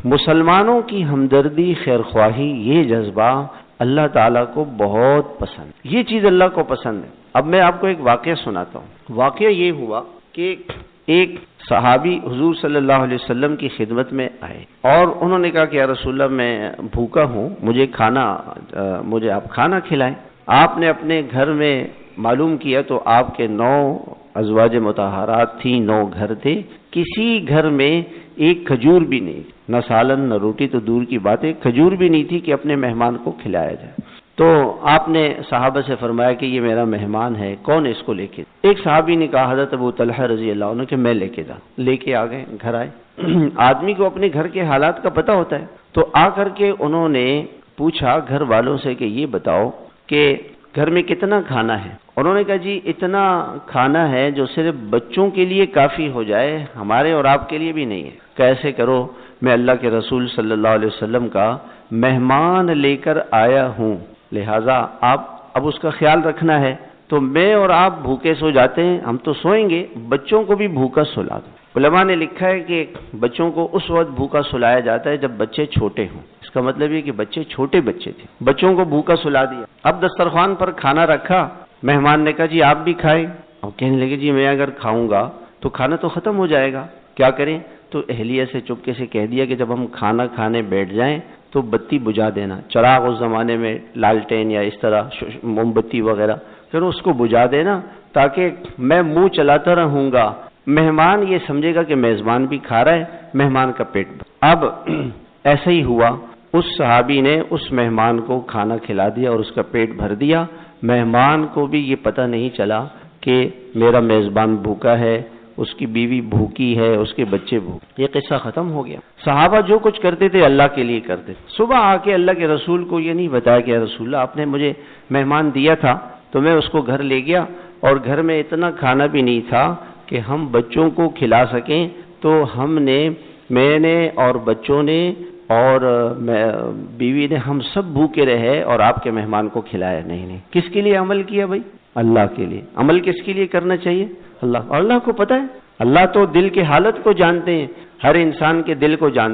مسلمانوں کی ہمدردی، خیرخواہی، یہ جذبہ اللہ تعالیٰ کو بہت پسند ہے، یہ چیز اللہ کو پسند ہے۔ اب میں آپ کو ایک واقعہ سناتا ہوں۔ واقعہ یہ ہوا کہ ایک صحابی حضور صلی اللہ علیہ وسلم کی خدمت میں آئے اور انہوں نے کہا کہ یا رسول اللہ میں بھوکا ہوں، مجھے آپ کھانا کھلائیں۔ آپ نے اپنے گھر میں معلوم کیا تو آپ کے 9 ازواج مطہرات تھیں، 9 گھر تھے، کسی گھر میں ایک کھجور بھی نہیں، نہ سالن نہ روٹی تو دور کی بات ہے، کھجور بھی نہیں تھی کہ اپنے مہمان کو کھلایا جائے۔ تو آپ نے صحابہ سے فرمایا کہ یہ میرا مہمان ہے، کون اس کو لے کے؟ ایک صحابی نے کہا حضرت ابو طلحہ رضی اللہ عنہ کہ میں لے کے لے کے آ گئے، گھر آئے۔ آدمی کو اپنے گھر کے حالات کا پتہ ہوتا ہے، تو آ کر کے انہوں نے پوچھا گھر والوں سے کہ یہ بتاؤ کہ گھر میں کتنا کھانا ہے؟ انہوں نے کہا جی اتنا کھانا ہے جو صرف بچوں کے لیے کافی ہو جائے، ہمارے اور آپ کے لیے بھی نہیں ہے۔ کیسے کرو، میں اللہ کے رسول صلی اللہ علیہ وسلم کا مہمان لے کر آیا ہوں، لہٰذا آپ اب اس کا خیال رکھنا ہے۔ تو میں اور آپ بھوکے سو جاتے ہیں، ہم تو سوئیں گے، بچوں کو بھی بھوکا سلا دو۔ علماء نے لکھا ہے کہ بچوں کو اس وقت بھوکا سلایا جاتا ہے جب بچے چھوٹے ہوں، اس کا مطلب یہ کہ بچے چھوٹے بچے تھے، بچوں کو بھوکا سلا دیا۔ اب دسترخوان پر کھانا رکھا، مہمان نے کہا جی آپ بھی کھائیں، اور کہنے لگے جی میں اگر کھاؤں گا تو کھانا تو ختم ہو جائے گا، کیا کریں؟ تو اہلیہ سے چپکے سے کہہ دیا کہ جب ہم کھانا کھانے بیٹھ جائیں تو بتی بجھا دینا، چراغ اس زمانے میں لالٹین یا اس طرح موم بتی وغیرہ، پھر اس کو بجھا دینا تاکہ میں منہ چلاتا رہوں گا، مہمان یہ سمجھے گا کہ میزبان بھی کھا رہا ہے، مہمان کا پیٹ بھر۔ اب ایسا ہی ہوا، اس صحابی نے اس مہمان کو کھانا کھلا دیا اور اس کا پیٹ بھر دیا، مہمان کو بھی یہ پتہ نہیں چلا کہ میرا میزبان بھوکا ہے، اس کی بیوی بھوکی ہے، اس کے بچے بھوکے۔ یہ قصہ ختم ہو گیا۔ صحابہ جو کچھ کرتے تھے اللہ کے لیے کرتے تھے۔ صبح آ کے اللہ کے رسول کو یہ نہیں بتایا کہ یا رسول اللہ آپ نے مجھے مہمان دیا تھا تو میں اس کو گھر لے گیا اور گھر میں اتنا کھانا بھی نہیں تھا کہ ہم بچوں کو کھلا سکیں، تو میں نے اور بچوں نے اور بیوی نے ہم سب بھوکے رہے اور آپ کے مہمان کو کھلایا نہیں۔ کس کے لیے عمل کیا بھائی؟ اللہ کے لیے۔ عمل کس کے لیے کرنا چاہیے؟ اللہ، اور اللہ کو پتہ ہے، اللہ تو دل کے حالت کو جانتے ہیں، ہر انسان کے دل کو جانتے ہیں۔